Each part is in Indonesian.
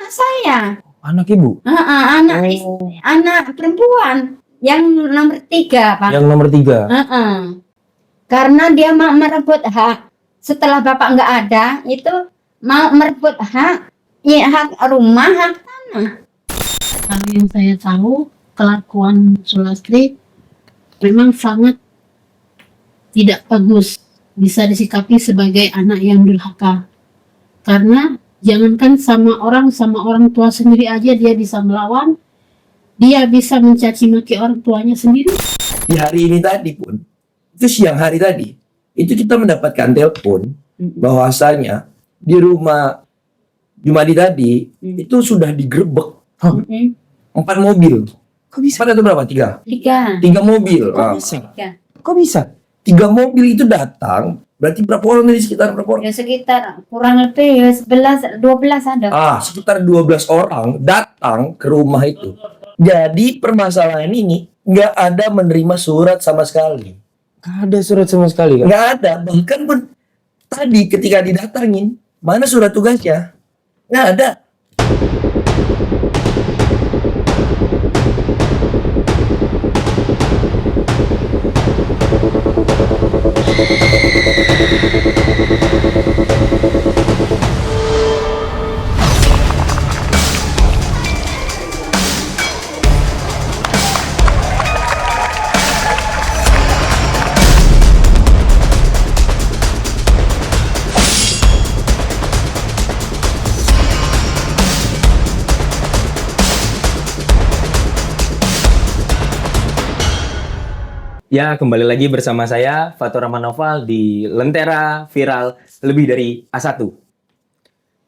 anak saya. Anak ibu? Anak perempuan yang nomor 3, Pak. Yang nomor 3? Karena dia mau merebut hak. Setelah bapak nggak ada, itu mau merebut hak, ya, hak rumah, hak tanah. Kalau yang saya tahu, kelakuan Sulastri memang sangat tidak bagus, bisa disikapi sebagai anak yang durhaka. Karena jangankan sama orang tua sendiri aja dia bisa melawan, dia bisa mencaci maki orang tuanya sendiri. Di hari ini tadi pun, itu siang hari tadi, itu kita mendapatkan telepon bahwasanya di rumah Jumadi tadi itu sudah digerebek 4 mobil. Kok bisa? 4 atau berapa? 3 mobil. Kok bisa? 3 mobil itu datang, berarti berapa orang dari sekitar berapa orang? Ya sekitar kurang lebih 11, 12 ada. Sekitar 12 orang datang ke rumah itu. Jadi permasalahan ini nggak ada menerima surat sama sekali. Nggak ada surat sama sekali kan? Nggak ada. Bahkan pun tadi ketika didatangin, mana surat tugasnya? Nggak ada. Ya, kembali lagi bersama saya, Fatur Rahman Noval di Lentera Viral Lebih Dari A1.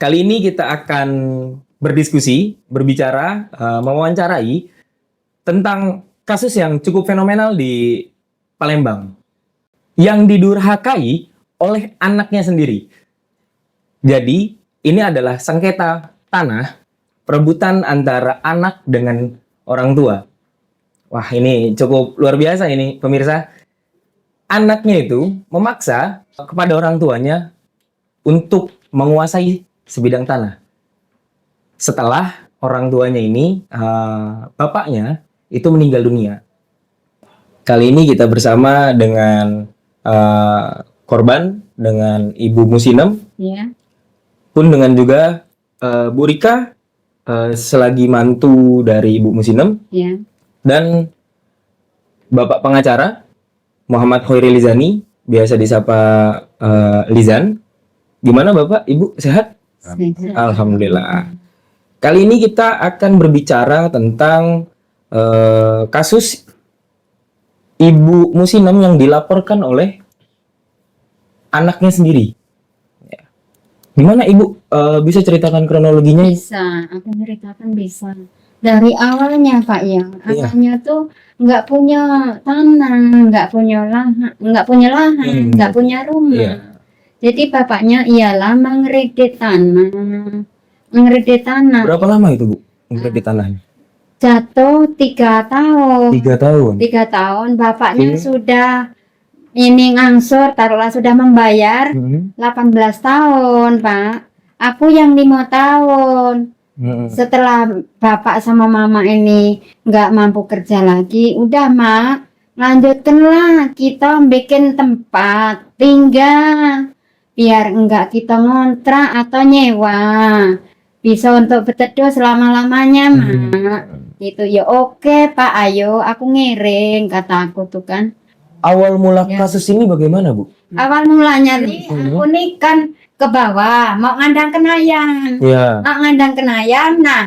Kali ini kita akan berdiskusi, berbicara, mewawancarai tentang kasus yang cukup fenomenal di Palembang. Yang didurhakai oleh anaknya sendiri. Jadi, ini adalah sengketa tanah, perebutan antara anak dengan orang tua. Wah, ini cukup luar biasa ini, pemirsa. Anaknya itu memaksa kepada orang tuanya untuk menguasai sebidang tanah. Setelah orang tuanya ini, bapaknya, itu meninggal dunia. Kali ini kita bersama dengan korban, dengan Ibu Musinem, pun dengan juga Bu Rika, selagi mantu dari Ibu Musinem. Dan Bapak pengacara Muhammad Khairi Lizani, biasa disapa Lizan. Gimana Bapak, Ibu, sehat? Sehat. Alhamdulillah. Kali ini kita akan berbicara tentang kasus Ibu Musinem yang dilaporkan oleh anaknya sendiri. Gimana Ibu, bisa ceritakan kronologinya? Bisa, aku ceritakan bisa. Dari awalnya Pak ya, anaknya tuh nggak punya tanah, nggak punya lahan, nggak punya rumah. Jadi bapaknya ialah mengkredit tanah. Berapa lama itu Bu, mengkredit tanahnya? Jatuh 3 tahun. 3 tahun. 3 tahun, bapaknya sudah ini ngangsur, taruhlah sudah membayar 18 tahun Pak. Aku yang 5 tahun. Setelah bapak sama mama ini nggak mampu kerja lagi, udah Mak, lanjutkanlah kita bikin tempat tinggal, biar enggak kita ngontrak atau nyewa, bisa untuk berteduh selama-lamanya Mak. Itu ya oke Pak, ayo aku ngiring, kata aku tuh kan. Awal mula kasus ini bagaimana Bu? Awal mulanya nih aku nih kan ke bawah mau ngandang kenayang. Mau ngandang kenayang. Nah,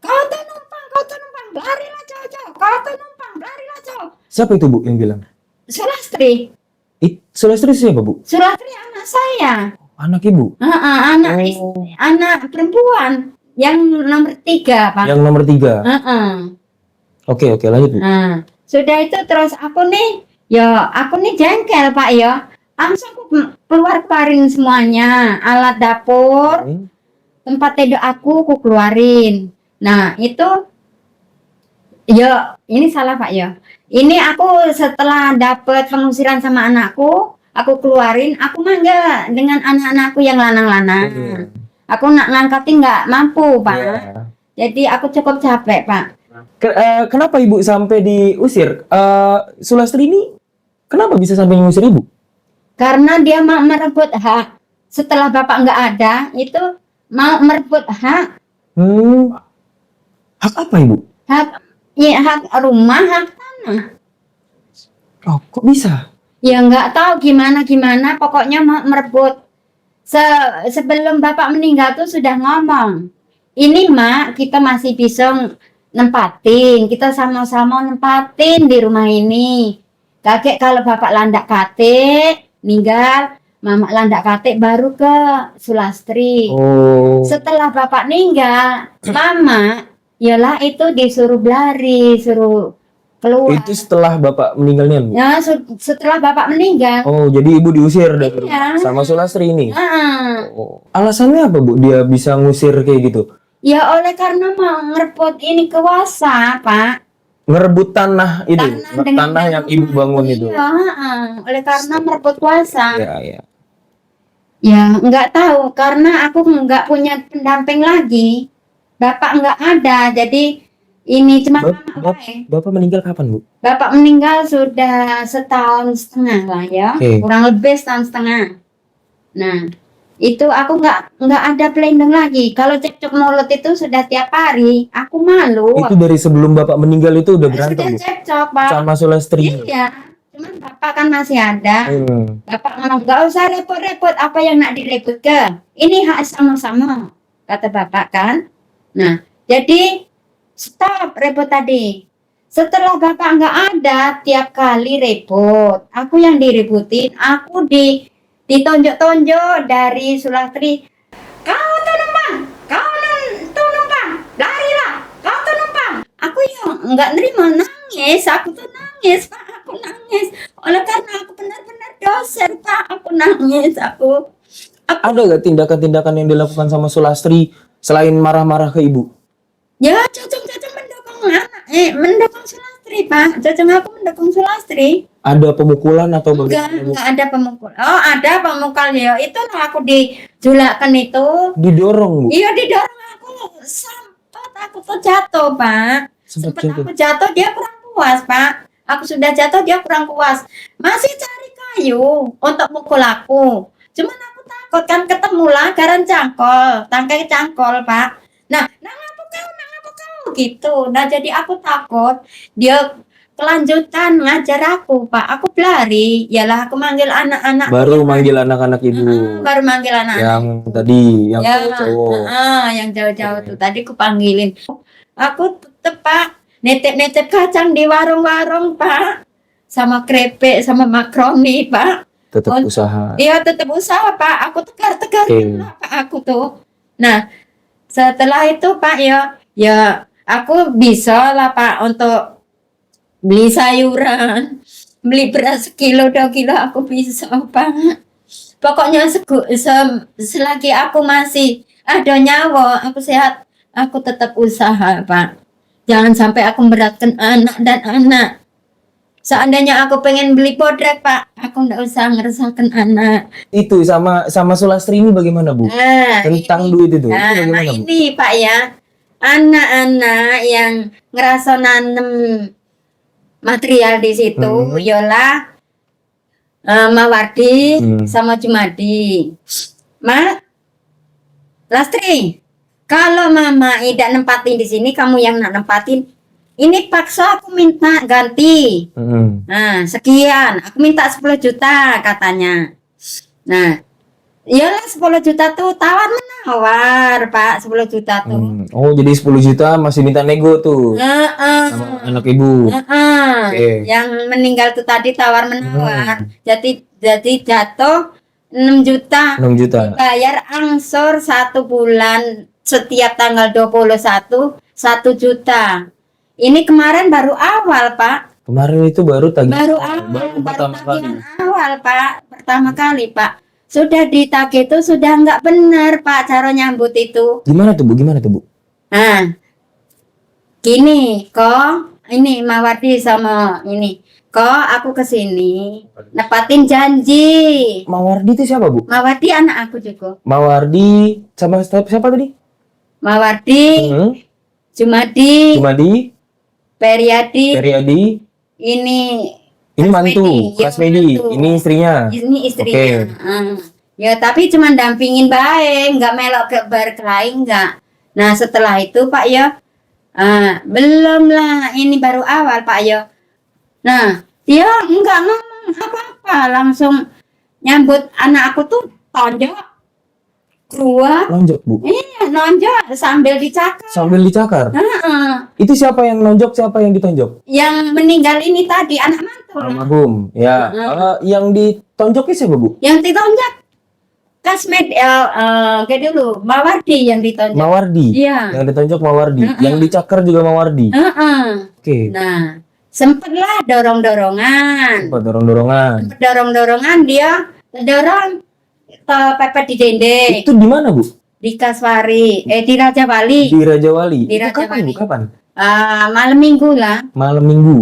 kau tuh numpang, larilah jauh-jauh. Kau tuh numpang, larilah jauh. Siapa itu Bu yang bilang? Sulastri. Sulastri siapa Bu? Sulastri anak saya. Anak Ibu? Anak perempuan yang nomor 3 Pak. Yang nomor 3. Oke, lanjut Bu. Nah, sudah itu terus aku nih jengkel Pak ya. Langsung aku keluarin semuanya, alat dapur, tempat tidur aku keluarin. Nah itu, ya ini salah Pak ya. Ini aku setelah dapet pengusiran sama anakku, aku keluarin, aku mangga dengan anak-anakku yang lanang-lanang. Aku nak ngangkatin nggak mampu, Pak. Iya. Jadi aku cukup capek, Pak. Kenapa ibu sampai diusir? Sulastri ini kenapa bisa sampai ngusir ibu? Karena dia mau merebut hak. Setelah bapak nggak ada, itu mau merebut hak. Hak apa ibu? Hak, ya, hak rumah, hak tanah. Oh, kok bisa? Ya nggak tahu gimana, pokoknya mau merebut. Sebelum bapak meninggal tuh sudah ngomong, ini mak kita masih bisa nempatin, kita sama-sama nempatin di rumah ini. Kakek kalau bapak landak kate, meninggal, mama landak kate baru ke Sulastri. Oh. Setelah bapak meninggal, mama, yalah itu disuruh berlari, suruh keluar. Itu setelah bapak meninggalnya, Bu? Ya, setelah bapak meninggal. Oh, jadi ibu diusir dari Iya. rumah sama Sulastri ini? Heeh. Oh. Alasannya apa, Bu? Dia bisa ngusir kayak gitu? Ya oleh karena mau ngerebut ini kuasa, Pak. Ngerebut tanah itu, dengan tanah yang ibu bangun itu. Iya, heeh. Oleh karena merebut kuasa. Iya, iya. Ya, nggak tahu karena aku nggak punya pendamping lagi. Bapak nggak ada, jadi ini cuma mama wae. Bapak meninggal kapan, Bu? Bapak meninggal sudah 1,5 tahun lah ya, Oke. kurang lebih 1,5 tahun. Nah, itu aku nggak ada pelindung lagi. Kalau cekcok mulut itu sudah tiap hari, aku malu. Itu dari sebelum bapak meninggal itu udah Sudah berantem, Bu? cekcok, Pak. Sama Sulastri? Iya, cuman bapak kan masih ada. Hmm. Bapak ngomong nggak usah repot-repot, apa yang nak direpot ke? Ini hak sama-sama, kata bapak kan. Nah, jadi stop repot tadi. Setelah bapak nggak ada, tiap kali repot. Aku yang direbutin, aku ditonjok-tonjok dari Sulastri. Kau tuh numpang, tuh numpang, larilah, kau tuh numpang. Aku yang nggak nerima, nangis, aku tuh nangis, Pak, aku nangis. Oleh karena aku benar-benar dosen, Pak, aku nangis, aku. Ada gak tindakan-tindakan yang dilakukan sama Sulastri selain marah-marah ke ibu? Ya, cocok mendukung mendukung Sulastri, Pak. Cocok aku mendukung Sulastri. Ada pemukulan atau bagaimana, Bu? Enggak ada pemukul. Oh, ada pemukul ya. Itu lah aku dijulakan itu. Didorong, Bu? Iya, didorong aku sempat aku tuh jatuh, Pak. Sempat aku jatuh, dia kurang puas, Pak. Aku sudah jatuh, dia kurang puas. Masih cari kayu untuk mukul aku. Cuman aku takut kan ketemu langgaran cangkol, tangkai cangkol, Pak. Nah apa kau gitu. Nah jadi aku takut dia kelanjutan ngajar aku, Pak. Aku berlari, yalah aku manggil anak-anak. Baru manggil anak-anak ibu. Baru manggil anak-anak. Yang tadi, yang Ya, cowok. yang jauh-jauh tuh tadi aku panggilin. Aku tetep, Pak, netep kacang di warung-warung, Pak. Sama krepek, sama makroni, Pak. Tetap usaha. Iya, tetap usaha, Pak. Aku tegar-tegar lah, Pak, aku tuh. Nah, setelah itu, Pak, ya aku bisa lah, Pak, untuk beli sayuran, beli beras sekilo, 2 kilo, aku bisa, Pak. Pokoknya selagi aku masih ada nyawa, aku sehat, aku tetap usaha, Pak. Jangan sampai aku memberatkan anak dan anak. Seandainya aku pengen beli podrek, Pak, aku nggak usah ngeresahkan anak. Itu sama Sulastri ini bagaimana, Bu? Nah, Tentang duit itu. Nah, Itu bagaimana, Bu? ini Pak ya, anak-anak yang ngerasa nanem material di situ, yola Mawardi sama Jumadi. Lastri, kalau Mama tidak nempatin di sini, kamu yang nak nempatin. Ini paksa aku minta ganti. Nah, sekian. Aku minta 10 juta katanya. Nah, iyalah 10 juta tuh tawar-menawar, Pak. 10 juta tuh. Oh, jadi 10 juta masih minta nego tuh sama anak ibu. Okay. Yang meninggal tuh tadi tawar-menawar. Jadi jatuh 6 juta. 6 juta. Bayar angsur 1 bulan setiap tanggal 21 1 juta. Ini kemarin baru awal, Pak. Kemarin itu baru tagihan. Baru tagihan awal, Pak. Pertama kali, Pak. Sudah ditagih itu sudah nggak benar, Pak, cara nyambut itu. Gimana tuh, Bu? Nah, gini, kok ini Mawardi sama ini. kok aku kesini nepatin janji. Mawardi itu siapa, Bu? Mawardi anak aku juga. Mawardi sama siapa tadi? Mawardi, Hmm. Jumadi, Jumadi, Periadi, Periadi. ini Ini mantu, Kasmedi, ya, Kasmedi. mantu. Ini istrinya. Ini istrinya. Oke. Ya tapi cuma dampingin baik, nggak melok ke berkelahi nggak. Nah setelah itu Pak Yo, belum lah, ini baru awal Pak Yo. Nah dia nggak ngomong apa-apa, langsung nyambut anak aku tuh tonjok keluar, Nonjok, Bu. nonjok sambil dicakar. Sambil dicakar. Heeh. Itu siapa yang nonjok, siapa yang ditonjok? Yang meninggal ini tadi anak mantu lah. Almarhum. Ya. Yang ditonjoknya siapa, Bu? Yang ditonjok Kasmed kayak dulu Mawardi yang ditonjok. Mawardi. Iya. Yang ditonjok Mawardi. Yang dicakar juga Mawardi. Heeh. Oke. Nah, sempatlah dorong-dorongan. Apa dorong-dorongan? Dorong-dorongan dia dorong pepet di dendeng Itu di mana, Bu? di Kaswari, di Raja Wali. Di Raja Wali. Di Itu Raja kapan, Bu? Wali. Kapan? Malam Minggu lah. Malam Minggu.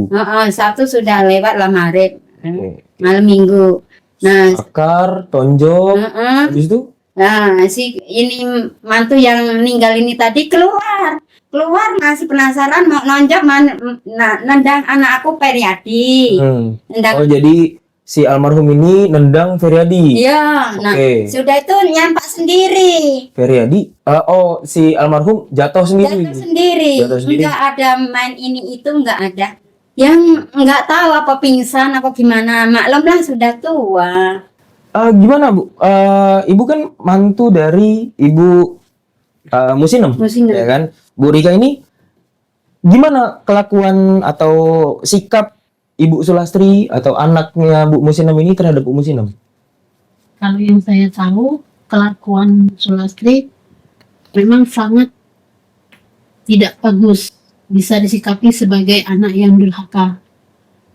Sabtu sudah lewat lah Maret. Oke. Malam Minggu. Nah, Akar, tonjok. heeh. Habis itu Nah, si ini mantu yang meninggal ini tadi keluar masih penasaran mau nonjok nendang anak aku Periadi. Nendang. Oh, jadi si almarhum ini nendang Feriadi. Iya, nah Oke. sudah itu nyampak sendiri. Feriadi. Oh, si almarhum jatuh sendiri. Jatuh sendiri. Jatuh sendiri. Enggak ada main ini itu enggak ada. Yang enggak tahu apa pingsan apa gimana. Maklum lah sudah tua. Gimana, Bu? Ibu kan mantu dari Ibu Musinem, Musinem. ya kan? Bu Rika ini gimana kelakuan atau sikap Ibu Sulastri atau anaknya Bu Musinem ini terhadap Bu Musinem? Kalau yang saya tahu, kelakuan Sulastri memang sangat tidak bagus, bisa disikapi sebagai anak yang durhaka.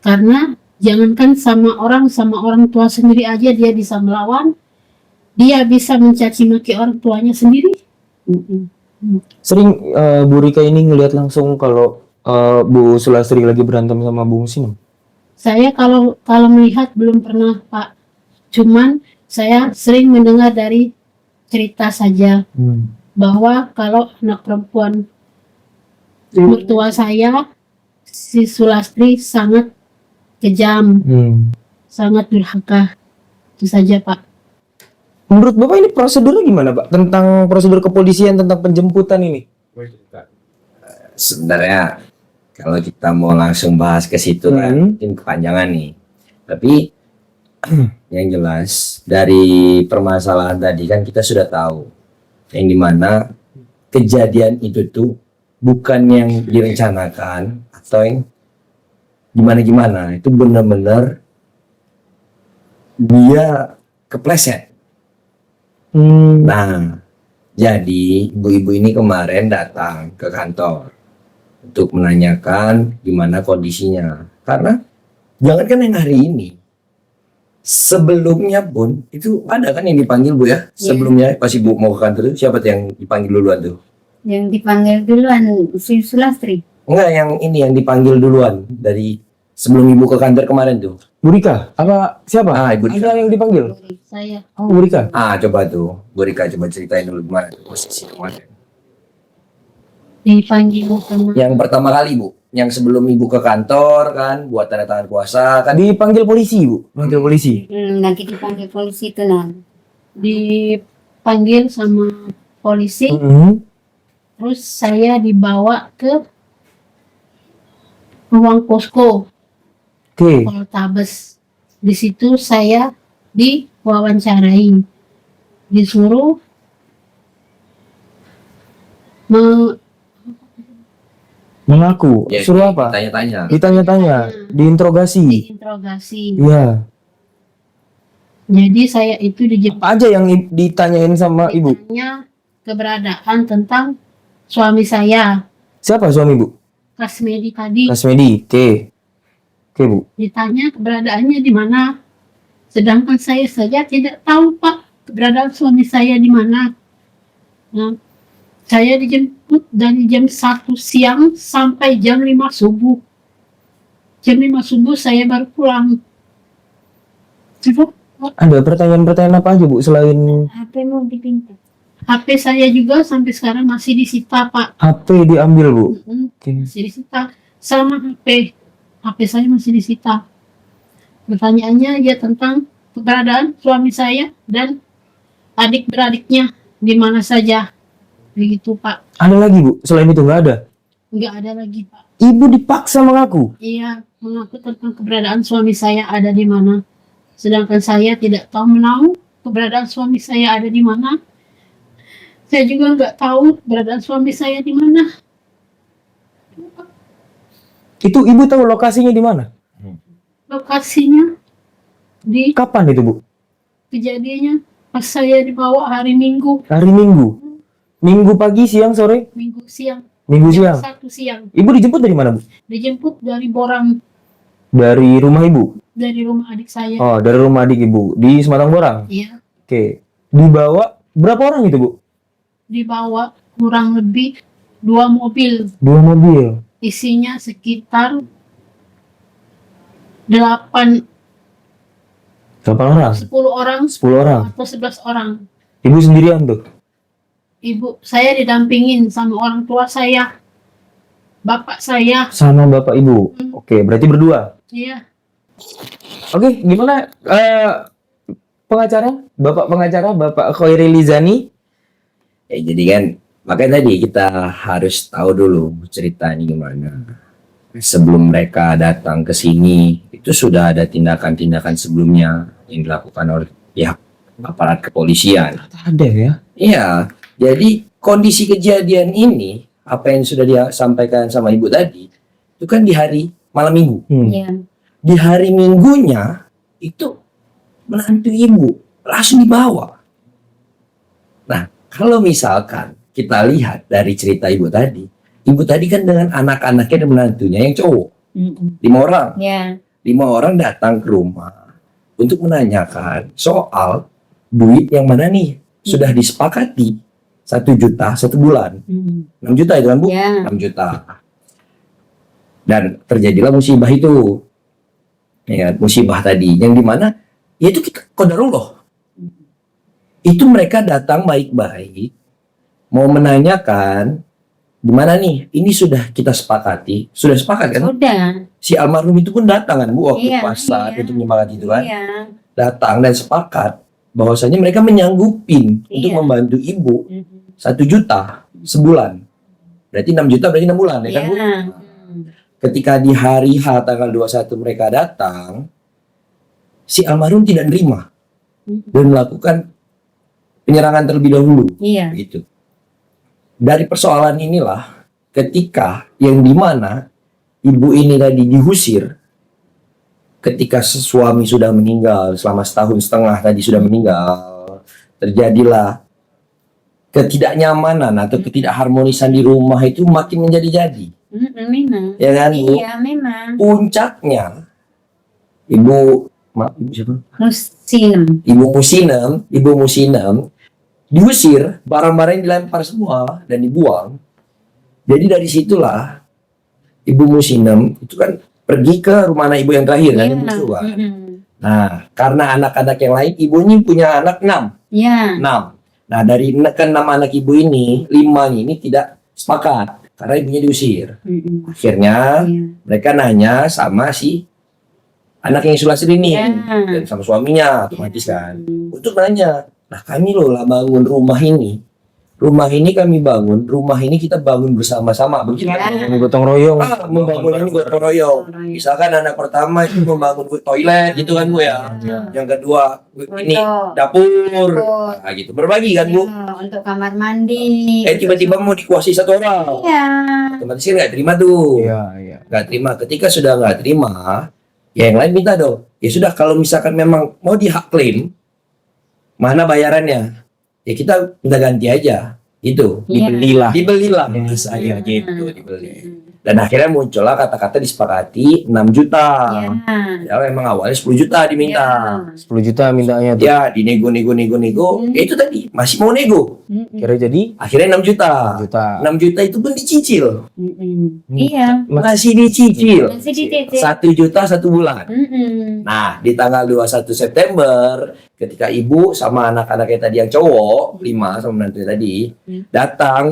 Karena jangankan sama orang tua sendiri aja dia bisa melawan, dia bisa mencaci maki orang tuanya sendiri. Sering Bu Rika ini ngelihat langsung kalau Bu Sulastri lagi berantem sama Bu Musinem? Saya kalau melihat belum pernah, Pak. Cuman saya sering mendengar dari cerita saja bahwa kalau anak perempuan mertua saya, si Sulastri sangat kejam, sangat durhaka. Itu saja, Pak. Menurut Bapak ini prosedurnya gimana, Pak? Tentang prosedur kepolisian tentang penjemputan ini? Sebenarnya kalau kita mau langsung bahas ke situ kan mungkin kepanjangan nih. Tapi yang jelas dari permasalahan tadi kan kita sudah tahu yang dimana kejadian itu tuh bukan yang direncanakan atau yang gimana-gimana, itu benar-benar dia kepleset. Nah, jadi ibu-ibu ini kemarin datang ke kantor untuk menanyakan gimana kondisinya. Karena jangankan yang hari ini, sebelumnya pun itu ada kan yang dipanggil, Bu ya? Sebelumnya pas Ibu mau ke kantor itu siapa tuh yang dipanggil duluan tuh? Yang dipanggil duluan si Sulastri. Enggak, yang ini yang dipanggil duluan dari sebelum Ibu ke kantor kemarin tuh. Bu Rika? Apa siapa? Ibu Rika. Ada yang dipanggil? Saya Oh, Bu Rika. Coba tuh, Bu Rika coba ceritain dulu gimana tuh posisi kemarin. dipanggil sama Yang pertama kali, Bu, yang sebelum Ibu ke kantor kan buat tanda tangan kuasa kan Dipanggil polisi, Bu. Panggil polisi. Nanti dipanggil polisi itu nah. dipanggil sama polisi, terus saya dibawa ke ruang posko Oke. Poltabes. Di situ saya diwawancarai, disuruh Mengaku. Ya, Suruh apa? tanya-tanya. Ditanya-tanya, diinterogasi. diinterogasi. Iya. Jadi saya itu dijemput, Apa aja yang ditanyain sama Ibu? ditanya keberadaan tentang suami saya, Siapa suami Ibu? Kasmedi tadi. Kasmedi. Oke. Oke, Bu. Ditanya keberadaannya di mana, sedangkan saya saja tidak tahu, Pak, keberadaan suami saya di mana. Nah, saya dijemput dari jam 1 siang sampai jam 5 subuh. jam 5 subuh saya baru pulang. Ada pertanyaan-pertanyaan apa aja Bu selain HP mau dipinta. HP saya juga sampai sekarang masih disita, Pak. HP diambil Bu? Oke. Masih disita. Sama HP saya masih disita. Pertanyaannya ya tentang keberadaan suami saya dan adik beradiknya di mana saja. Begitu, Pak. Ada lagi Bu? Selain itu nggak ada? Nggak ada lagi, Pak. Ibu dipaksa mengaku? Iya, mengaku tentang keberadaan suami saya ada di mana. Sedangkan saya tidak tahu menahu keberadaan suami saya ada di mana. Saya juga nggak tahu keberadaan suami saya di mana. Itu ibu tahu lokasinya di mana? Lokasinya di Kapan itu Bu? kejadiannya pas saya dibawa hari Minggu. Hari Minggu? Minggu pagi, siang, sore? Minggu siang. Minggu Jam siang? 1 siang. Ibu dijemput dari mana Bu? Dijemput dari Borang, Dari rumah ibu? dari rumah adik saya. Oh, dari rumah adik ibu di Sematang Borang. Iya, Oke. Dibawa berapa orang itu Bu? dibawa kurang lebih 2 mobil. 2 mobil. Isinya sekitar 8, 8 orang? 10 orang 10 orang. atau 11 orang. Ibu sendirian tuh? Ibu saya didampingin sama orang tua saya, bapak saya. Sama bapak ibu? Oke, berarti berdua? Iya, Oke, gimana pengacara? Bapak pengacara, Bapak Khairil Lizani? Ya, jadi kan makanya tadi kita harus tahu dulu ceritanya gimana. Sebelum mereka datang ke sini, itu sudah ada tindakan-tindakan sebelumnya yang dilakukan oleh pihak aparat kepolisian. Ada ya? Iya, jadi kondisi kejadian ini, apa yang sudah disampaikan sama ibu tadi, itu kan di hari malam minggu. Iya. Di hari minggunya, itu menantu ibu langsung dibawa. Nah, kalau misalkan kita lihat dari cerita ibu tadi kan dengan anak-anaknya dan menantunya yang cowok, 5 orang. Ya. 5 orang datang ke rumah untuk menanyakan soal duit yang mana nih sudah disepakati 1 juta 1 bulan, 6 juta itu kan Bu? Ya. 6 juta. Dan terjadilah musibah itu, ya musibah tadi yang dimana yaitu kita qadarullah. Itu mereka datang baik-baik mau menanyakan gimana nih, ini sudah kita sepakati, sudah sepakat kan? Sudah. Si almarhum itu pun datang kan Bu waktu Iya, pasar iya. untuk menyemangati itu kan, Iya. datang dan sepakat bahwasanya mereka menyanggupin untuk Iya. membantu ibu 1 juta sebulan, berarti 6 juta berarti 6 bulan ya kan Bu? Iya. Ketika di hari H tanggal 21 mereka datang, si almarhum tidak nerima dan melakukan penyerangan terlebih dahulu. Iya. Gitu. Dari persoalan inilah ketika yang dimana ibu ini tadi diusir ketika suami sudah meninggal selama 1,5 tahun tadi sudah meninggal, terjadilah ketidaknyamanan atau ketidakharmonisan di rumah itu makin menjadi-jadi. Memang. Ya kan Bu? Iya, memang. Puncaknya ibu siapa? Ibu Musinem diusir, barang-barang dilempar semua dan dibuang. Jadi dari situlah Ibu Musinem itu kan pergi ke rumah anak ibu yang terakhir kan, Iya. yang berdua. Nah, karena anak-anak yang lain, ibunya punya anak 6. Iya. 6. Nah, dari ke-6 anak ibu ini, 5 ini tidak sepakat karena ibunya diusir. Akhirnya Iya. mereka nanya sama si anak yang Sulasri ini Ya. dan sama suaminya otomatis kan untuk nanya, nah kami loh lah bangun rumah ini kami bangun, rumah ini kita bangun bersama-sama begitu. Ya. Ini gotong royong. Membangun ini gotong royong. Misalkan anak pertama itu membangun toilet gitu kan Bu ya, yang kedua ini Untuk dapur, dapur. nah, gitu berbagi kan Bu. Ya, untuk kamar mandi. Tiba-tiba mau dikuasai 1 orang, Iya. otomatis kan nggak terima tuh. Iya. Nggak terima. Ketika sudah nggak terima, ya yang lain minta dong. Ya sudah, kalau misalkan memang mau dihak klaim, mana bayarannya? Ya kita minta ganti aja. Itu Iya. Dibelilah. dibelilah saya gitu, dibeli. Dan akhirnya muncullah kata-kata disepakati 6 juta. Ya. Ya memang awalnya 10 juta diminta. 10 juta mintanya tuh. Ya dinego. Ya itu tadi masih mau nego. Kira jadi Akhirnya 6 juta. 6 juta itu pun dicicil. Iya. Masih dicicil. Masih dicicil. 1 juta 1 bulan. Nah, di tanggal 21 September ketika ibu sama anak-anaknya tadi yang cowok 5 sama menantunya tadi datang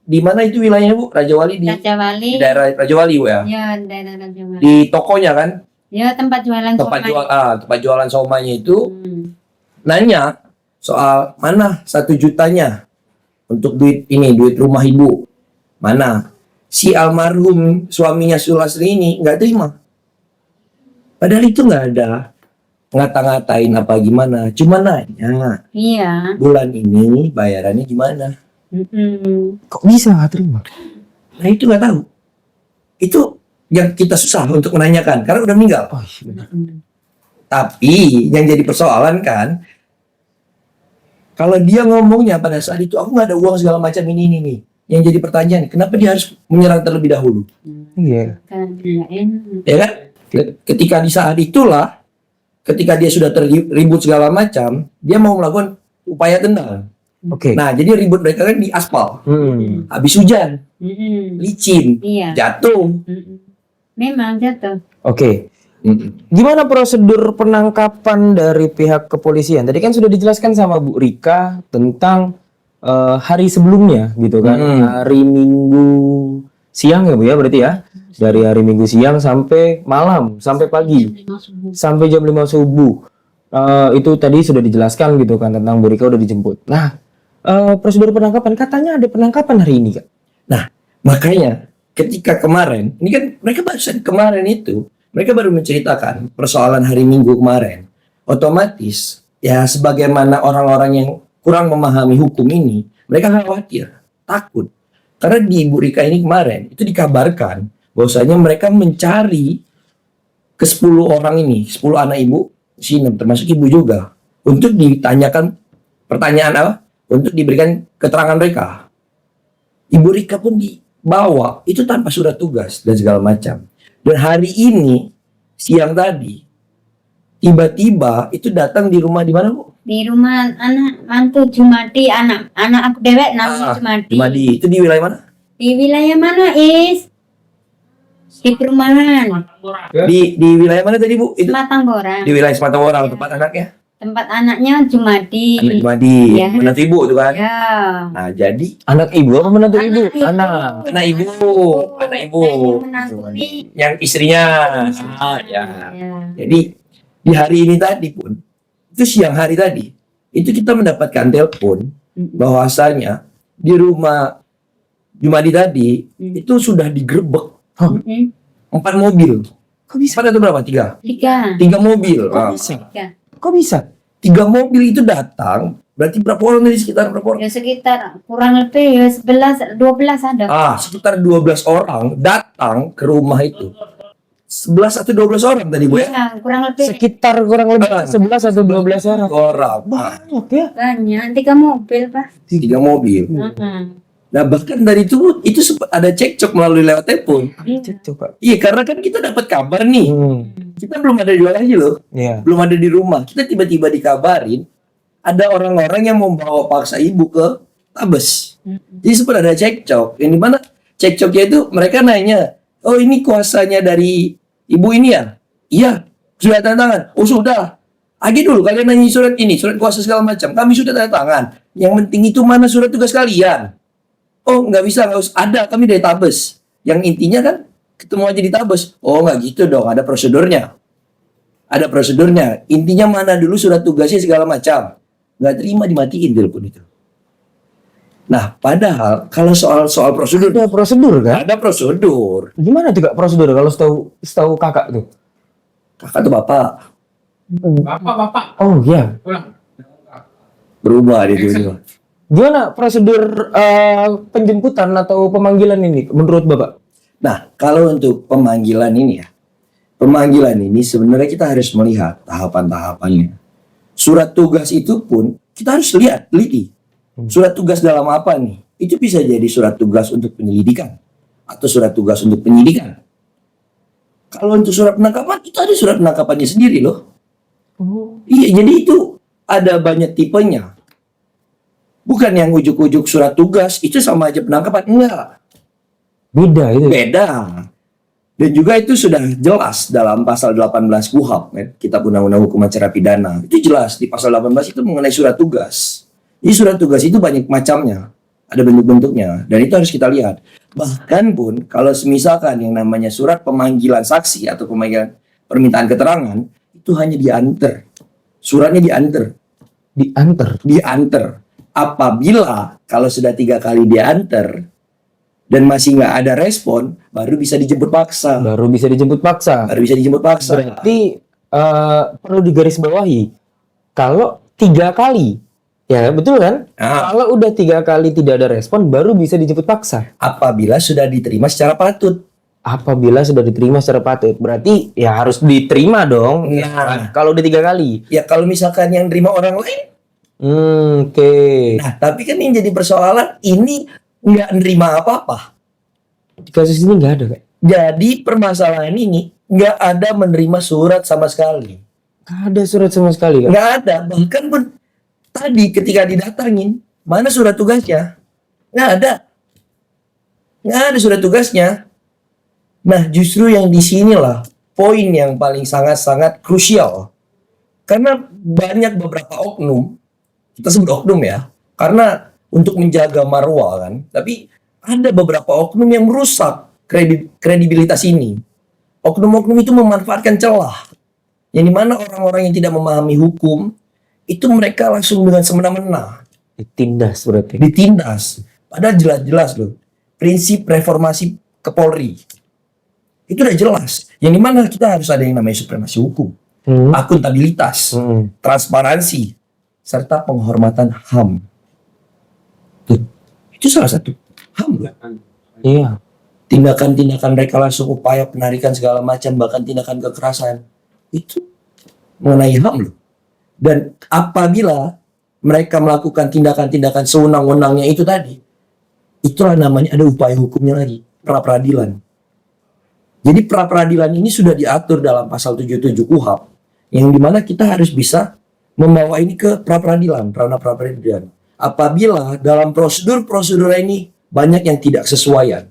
di mana itu wilayahnya Bu? Raja Wali di Raja Wali. daerah Raja Wali Bu ya. Ya, daerah Raja Wali. Di tokonya kan, Ya, tempat jualan tempat jualan somainya itu Hmm. nanya soal mana 1 jutanya untuk duit rumah ibu. Mana? Si almarhum suaminya Sulastri ini nggak terima. Padahal itu nggak ada ngata-ngatain apa gimana, cuma nanya Iya. bulan ini bayarannya gimana. kok bisa nggak terima? Nah itu nggak tahu. Itu yang kita susah untuk menanyakan karena udah meninggal. Oh iya benar. Tapi yang jadi persoalan kan, kalau dia ngomongnya pada saat itu aku nggak ada uang segala macam ini nih. Yang jadi pertanyaan, kenapa dia harus menyerang terlebih dahulu? Iya. Kan nggak enak. Ya kan? Ketika di saat itulah, ketika dia sudah terribut segala macam, dia mau melakukan upaya tendang. Oke. Nah, jadi ribut mereka kan di aspal. Habis hujan, licin, Iya. jatuh. Memang jatuh. Oke. Gimana prosedur penangkapan dari pihak kepolisian? Tadi kan sudah dijelaskan sama Bu Rika tentang hari sebelumnya gitu kan. Hari Minggu siang ya Bu ya berarti ya. Dari hari Minggu siang sampai malam, sampai pagi, sampai jam 5 subuh. Itu tadi sudah dijelaskan gitu kan tentang Bu Rika udah dijemput. Nah, prosedur penangkapan katanya ada penangkapan hari ini Kak. Nah, makanya ketika kemarin, ini kan mereka barusan kemarin itu, mereka baru menceritakan persoalan hari Minggu kemarin. Otomatis, ya sebagaimana orang-orang yang kurang memahami hukum ini, mereka khawatir, takut. Karena di Ibu Rika ini kemarin, itu dikabarkan bahwasanya mereka mencari ke 10 orang ini, 10 anak ibu, sini termasuk ibu juga, untuk ditanyakan pertanyaan apa? Untuk diberikan keterangan mereka. Ibu Rika pun dibawa, itu tanpa surat tugas dan segala macam. Dan hari ini, siang tadi, tiba-tiba itu datang di rumah di mana Bu? Di rumah anak mantu Jumadi, anak aku dewek namanya Jumadi. Jumadi. Itu di wilayah mana? Di wilayah mana, Is? Di perumahan. Di wilayah mana tadi Bu? Itu Sematang Borang. di wilayah Sematang Borang, tempat anaknya. Tempat anaknya Jumadi. Anak Jumadi, Ya. menantu ibu tuh kan. Ya. Nah, jadi Anak ibu apa menantu ibu? ibu. Anak. anak ibu, anak ibu. Yang menantu ini. Yang istrinya. Ya. Ya. Jadi di hari ini tadi pun, itu siang hari tadi, itu kita mendapatkan telepon bahwasanya di rumah Jumadi tadi itu sudah digerebek 4 mobil. Kok bisa? 4 atau berapa? 3? 3. mobil. Kok Ah, bisa? 3. Kok bisa? 3 mobil itu datang. Berarti berapa orang tadi, sekitar berapa orang? Ya sekitar kurang lebih ya 11 12 ada. Sekitar 12 orang datang ke rumah itu. 11 atau 12 orang tadi Bu ya? Ya, kurang lebih Sekitar kurang lebih 11 atau 12 orang. Orang. Banyak ya. banyak. 3 mobil, Pak. 3 mobil. Nah bahkan dari itu sempat ada cekcok melalui lewat telepon. Coba. Iya karena kan kita dapat kabar nih. Kita belum ada di wilayah loh. Iya. Belum ada di rumah. Kita tiba-tiba dikabarin ada orang-orang yang membawa paksa ibu ke Tabes. Jadi sempat ada cekcok. Yang dimana cekcoknya itu mereka nanya, oh ini kuasanya dari ibu ini ya? Iya. Sudah tanda tangan? Oh sudah. Agi dulu kalian nanya surat ini, surat kuasa segala macam. Kami sudah tanda tangan. Yang penting itu mana surat tugas kalian? Oh nggak bisa, nggak usah. Ada, kami dari Tabes. Yang intinya kan ketemu aja di Tabes. Oh nggak gitu dong, ada prosedurnya. Ada prosedurnya. Intinya mana dulu surat tugasnya segala macam. Nggak terima, dimatiin telepon itu. Nah, padahal kalau soal prosedur, Ada prosedur kan? ada prosedur. Gimana tuh Kak prosedur kalau setahu Kakak tuh? Kakak tuh bapak Bapak. Oh iya. berubah dia tiba-tiba. Gimana prosedur penjemputan atau pemanggilan ini menurut Bapak? Nah, kalau untuk pemanggilan ini ya, pemanggilan ini sebenarnya kita harus melihat tahapan-tahapannya. Surat tugas itu pun kita harus lihat, teliti. Surat tugas dalam apa nih? itu bisa jadi surat tugas untuk penyelidikan atau surat tugas untuk penyidikan. Kalau untuk surat penangkapan itu ada surat penangkapannya sendiri loh. Iya, jadi itu ada banyak tipenya. Bukan yang ujuk-ujuk surat tugas itu sama aja penangkapan, enggak. Beda itu. Beda. Dan juga itu sudah jelas dalam pasal 18 KUHP, kan? Kitab Undang-Undang Hukum Acara Pidana. Itu jelas di pasal 18 itu mengenai surat tugas. Jadi surat tugas itu banyak macamnya, ada bentuk-bentuknya, dan itu harus kita lihat. Bahkan pun kalau misalkan yang namanya surat pemanggilan saksi atau pemanggilan permintaan keterangan itu hanya diantar, suratnya diantar, diantar. Apabila kalau sudah 3 kali diantar dan masih nggak ada respon, baru bisa dijemput paksa. Baru bisa dijemput paksa. Berarti perlu digarisbawahi. Kalau 3 kali, ya betul kan? Kalau udah 3 kali tidak ada respon, baru bisa dijemput paksa. Apabila sudah diterima secara patut. Berarti ya harus diterima dong. Nah, Kalau udah 3 kali. ya kalau misalkan yang terima orang lain. Oke. Nah, tapi kan yang jadi persoalan ini nggak nerima apa-apa. Di kasus ini nggak ada, Kak. Jadi permasalahan ini nggak ada menerima surat sama sekali. Nggak ada surat sama sekali, Kak. Nggak ada. Bahkan pun tadi ketika didatangin, mana surat tugasnya? Nggak ada. Nggak ada surat tugasnya. Nah, justru yang di sinilah poin yang paling sangat-sangat krusial. Karena banyak beberapa oknum, kita sebut oknum ya, karena untuk menjaga marwah kan, tapi ada beberapa oknum yang merusak kredibilitas ini. Oknum-oknum itu memanfaatkan celah, yang dimana orang-orang yang tidak memahami hukum, itu mereka langsung dengan semena-mena Ditindas berarti. ditindas. Padahal jelas-jelas loh, prinsip reformasi ke Polri itu udah jelas. Yang dimana kita harus ada yang namanya supremasi hukum, akuntabilitas, transparansi, serta penghormatan HAM. Tuh, itu salah satu HAM loh. Iya. Tindakan-tindakan mereka langsung upaya penarikan segala macam, bahkan tindakan kekerasan, itu mengenai HAM loh. Dan apabila mereka melakukan tindakan-tindakan sewenang-wenangnya itu tadi, itulah namanya ada upaya hukumnya lagi, pra-peradilan. Jadi pra-peradilan ini sudah diatur dalam pasal 77 KUHP, yang dimana kita harus bisa membawa ini ke pra-peradilan, ranah pra-peradilan. Apabila dalam prosedur-prosedur ini banyak yang tidak sesuaian,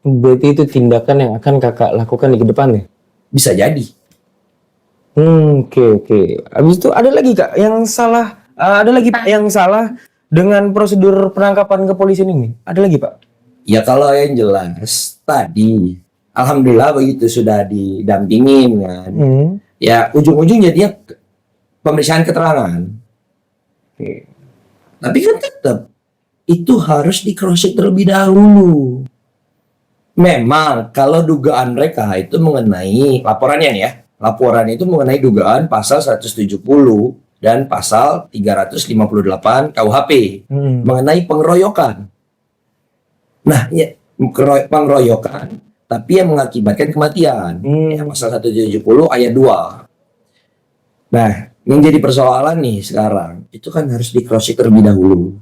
Berarti itu tindakan yang akan kakak lakukan di kedepannya. bisa jadi. Oke. Habis itu ada lagi, Kak, yang salah. Ada lagi, Pak, yang salah dengan prosedur penangkapan kepolisian ini. Ada lagi, Pak? Ya kalau yang jelas tadi, alhamdulillah begitu sudah didampingin kan. Ya ujung-ujung jadinya pemeriksaan keterangan. Tapi kan tetap itu harus di cross check terlebih dahulu. Memang kalau dugaan mereka itu mengenai laporannya nih ya. Laporan itu mengenai dugaan pasal 170 dan pasal 358 KUHP mengenai pengeroyokan. Nah, ya, pengeroyokan tapi yang mengakibatkan kematian. Ya, pasal 170 ayat 2. Nah, yang jadi persoalan nih sekarang, itu kan harus di cross check terlebih dahulu.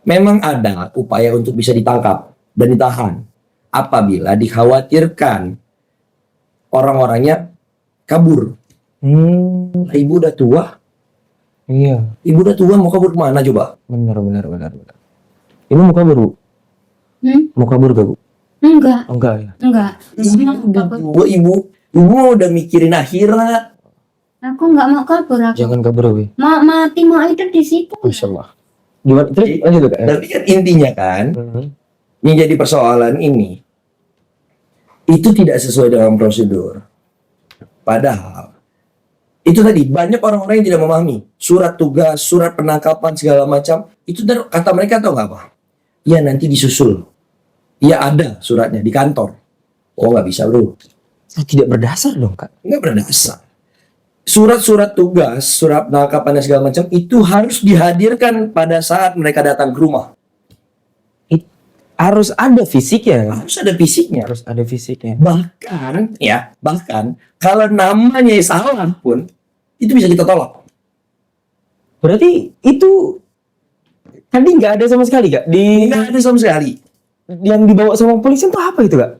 Memang ada upaya untuk bisa ditangkap dan ditahan apabila dikhawatirkan orang-orangnya kabur. Nah, ibu udah tua. Iya. Ibu udah tua mau kabur kemana coba? Benar. Ini mau kabur, Bu? Mau kabur gak, Bu? Enggak. Enggak ya? Ibu udah mikirin akhirat. Aku nggak mau kabur. Jangan kabur, Bu. Mau mati mau hidup di situ. Masya Allah. Gimana? Terus lanjut, Kak. Tapi kan intinya kan, yang jadi persoalan ini itu tidak sesuai dengan prosedur. Padahal itu tadi banyak orang-orang yang tidak memahami surat tugas, surat penangkapan segala macam. Itu kata mereka tahu nggak apa? Ya nanti disusul. Ya ada suratnya di kantor. Oh nggak bisa bro. Tidak berdasar dong, Kak. Nggak berdasar. Surat-surat tugas, surat penangkapan dan segala macam itu harus dihadirkan pada saat mereka datang ke rumah. Harus ada fisiknya. Harus ada fisiknya. Harus ada fisiknya. Bahkan kalau namanya salah pun itu bisa kita tolak. Berarti itu Tadi nggak ada sama sekali Kak di Nggak ada sama sekali. yang dibawa sama polisi itu apa itu Kak?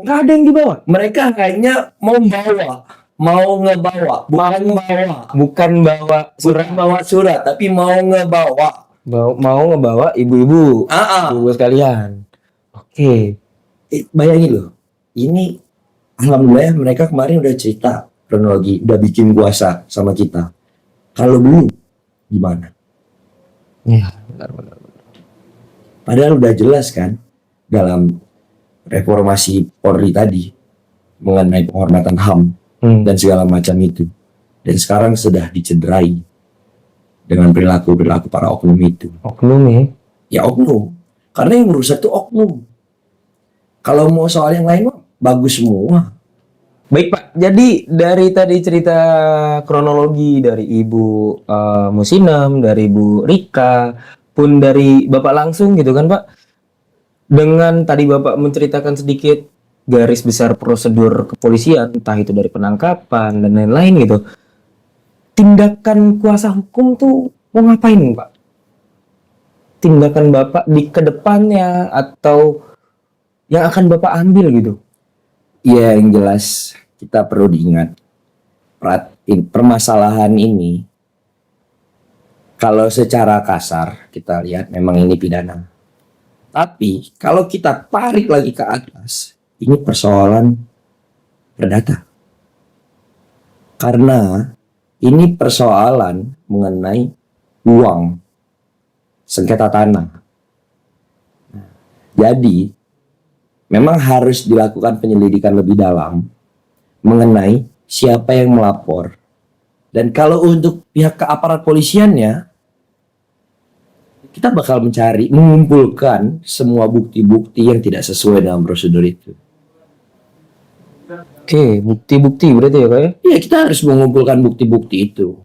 Nggak ada yang dibawa. Mereka kayaknya mau ngebawa, Bukan bawa surat bawa surat, tapi mau ngebawa. mau ngebawa ibu-ibu, Ah, ibu sekalian. Oke. bayangin loh, ini alhamdulillah mereka kemarin udah cerita kronologi, udah bikin kuasa sama kita. Kalau belum, gimana? Ya, benar. Padahal udah jelas kan dalam reformasi Polri tadi mengenai penghormatan HAM dan segala macam itu. Dan sekarang sudah dicederai dengan perilaku para oknum itu. Oknum ya. Ya oknum. Karena yang merusak itu oknum. Kalau mau soal yang lain mah bagus semua. Baik Pak, jadi dari tadi cerita kronologi dari Ibu Musinem, dari Bu Rika, pun dari Bapak langsung gitu kan Pak. Dengan tadi Bapak menceritakan sedikit garis besar prosedur kepolisian, entah itu dari penangkapan dan lain-lain gitu. Tindakan kuasa hukum tuh mau ngapain Pak? Tindakan Bapak di kedepannya atau yang akan Bapak ambil gitu? Ya yang jelas kita perlu diingat permasalahan ini kalau secara kasar kita lihat memang ini pidana. Tapi kalau kita tarik lagi ke atas, ini persoalan perdata. Karena ini persoalan mengenai uang, sengketa tanah. Jadi memang harus dilakukan penyelidikan lebih dalam mengenai siapa yang melapor. Dan kalau untuk pihak aparat polisiannya, kita bakal mengumpulkan semua bukti-bukti yang tidak sesuai dengan prosedur itu. Oke, bukti-bukti berarti ya Pak ya? Ya, kita harus mengumpulkan bukti-bukti itu.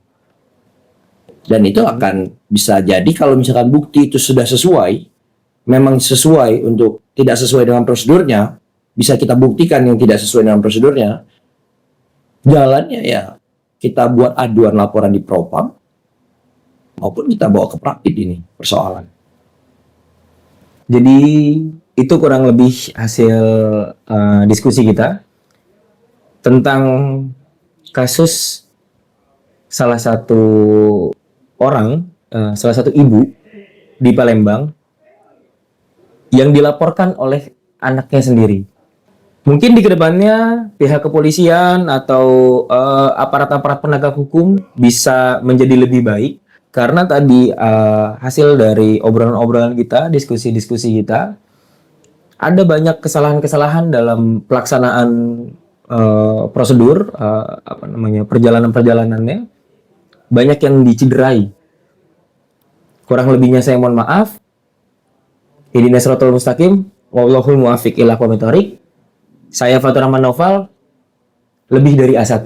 Dan itu akan bisa jadi kalau misalkan bukti itu sudah sesuai, memang sesuai untuk tidak sesuai dengan prosedurnya, bisa kita buktikan yang tidak sesuai dengan prosedurnya. Jalannya ya kita buat aduan laporan di Propam maupun kita bawa ke Prapid ini persoalan. Jadi itu kurang lebih hasil diskusi kita tentang kasus salah satu orang, salah satu ibu di Palembang yang dilaporkan oleh anaknya sendiri. Mungkin di kedepannya pihak kepolisian atau aparat-aparat penegak hukum bisa menjadi lebih baik karena tadi hasil dari obrolan-obrolan kita, diskusi-diskusi kita, ada banyak kesalahan-kesalahan dalam pelaksanaan prosedur perjalanan-perjalanannya, banyak yang dicederai. Kurang lebihnya saya mohon maaf. Ihdinas siratal mustaqim, wallahul muwaffiq ila aqwamit thoriq. Saya Fatur Rahman Noval, lebih dari A1.